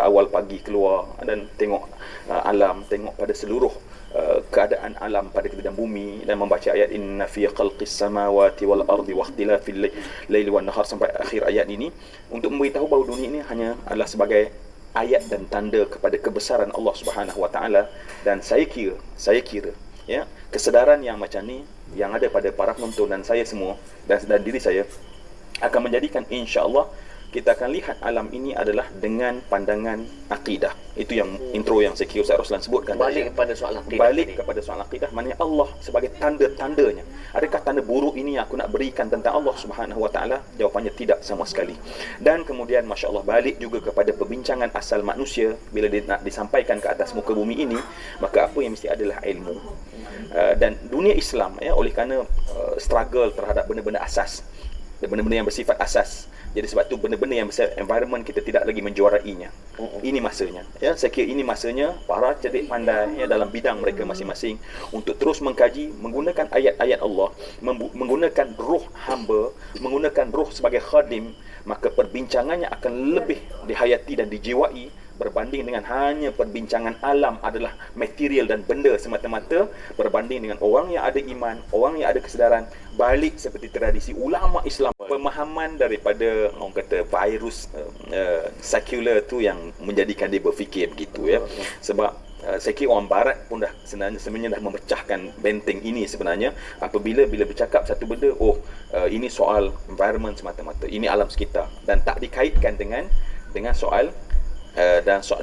awal pagi keluar dan tengok alam, tengok pada seluruh keadaan alam pada kita dan bumi, dan membaca ayat inna fi khalqis samawati wal ardi wa ikhtilafil laili wan nahar sampai akhir ayat ini, untuk memberitahu bahawa dunia ini hanya adalah sebagai ayat dan tanda kepada kebesaran Allah Subhanahu wa taala. Dan saya kira ya, kesedaran yang macam ni yang ada pada para penonton dan saya semua dan diri saya akan menjadikan insya-Allah kita akan lihat alam ini adalah dengan pandangan akidah. Itu yang intro yang saya kira Ustaz Roslan sebutkan. Balik kepada soal akidah. Balik kepada soal akidah, maknanya Allah sebagai tanda-tandanya. Adakah tanda buruk ini yang aku nak berikan tentang Allah Subhanahu wa taala? Jawapannya tidak sama sekali. Dan kemudian masya-Allah balik juga kepada perbincangan asal manusia, bila dia nak disampaikan ke atas muka bumi ini, maka apa yang mesti adalah ilmu. Dan dunia Islam ya, oleh kerana struggle terhadap benda-benda asas, benda-benda yang bersifat asas. Jadi sebab tu benda-benda yang besar environment kita tidak lagi menjuarainya. Ini masanya. Ya, saya kira ini masanya para cerdik pandai ya, dalam bidang mereka masing-masing untuk terus mengkaji menggunakan ayat-ayat Allah, menggunakan ruh hamba, menggunakan ruh sebagai khadim, maka perbincangannya akan lebih dihayati dan dijiwai berbanding dengan hanya perbincangan alam adalah material dan benda semata-mata, berbanding dengan orang yang ada iman, orang yang ada kesedaran, balik seperti tradisi ulama Islam. Pemahaman daripada orang kata virus sekular tu yang menjadikan dia berfikir begitu ya. Sebab saya kira orang barat pun dah sebenarnya dah memecahkan benteng ini sebenarnya, apabila bercakap satu benda, ini soal environment semata-mata, ini alam sekitar, dan tak dikaitkan dengan soal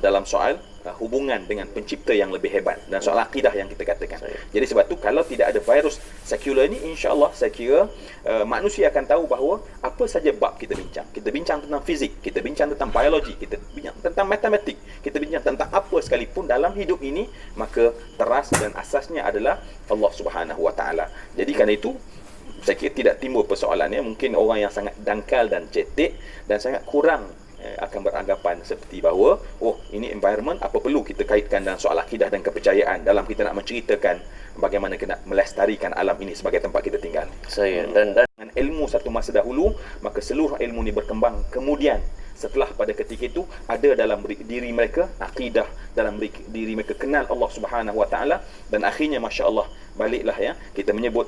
dalam soal hubungan dengan pencipta yang lebih hebat dan soal akidah yang kita katakan. Jadi sebab tu kalau tidak ada virus sekular ini, insya-Allah saya kira manusia akan tahu bahawa apa saja bab kita bincang. Kita bincang tentang fizik, kita bincang tentang biologi, kita bincang tentang matematik, kita bincang tentang apa sekalipun dalam hidup ini, maka teras dan asasnya adalah Allah Subhanahu wa taala. Jadi kerana itu saya kira tidak timbul persoalannya. Mungkin orang yang sangat dangkal dan cetek dan sangat kurang akan beranggapan seperti bahawa ini environment, apa perlu kita kaitkan dengan soal akidah dan kepercayaan dalam kita nak menceritakan bagaimana kita nak melestarikan alam ini sebagai tempat kita tinggal. Dan dengan ilmu satu masa dahulu, maka seluruh ilmu ini berkembang. Kemudian setelah pada ketika itu ada dalam diri mereka akidah, dalam diri mereka kenal Allah Subhanahu wa taala, dan akhirnya masya-Allah baliklah ya, kita menyebut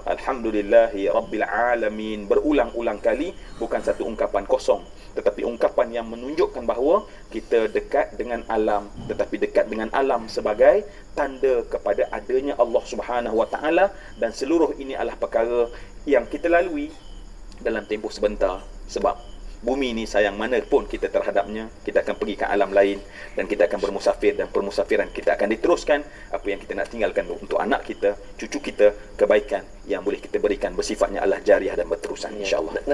alhamdulillahi rabbil alamin berulang-ulang kali, bukan satu ungkapan kosong, tetapi ungkapan yang menunjukkan bahawa kita dekat dengan alam, tetapi dekat dengan alam sebagai tanda kepada adanya Allah Subhanahu wa taala, dan seluruh ini adalah perkara yang kita lalui dalam tempoh sebentar. Sebab bumi ini sayang mana pun kita terhadapnya, kita akan pergi ke alam lain dan kita akan bermusafir, dan permusafiran kita akan diteruskan. Apa yang kita nak tinggalkan untuk anak kita, cucu kita, kebaikan yang boleh kita berikan bersifatnya adalah jariah dan berterusan insya-Allah.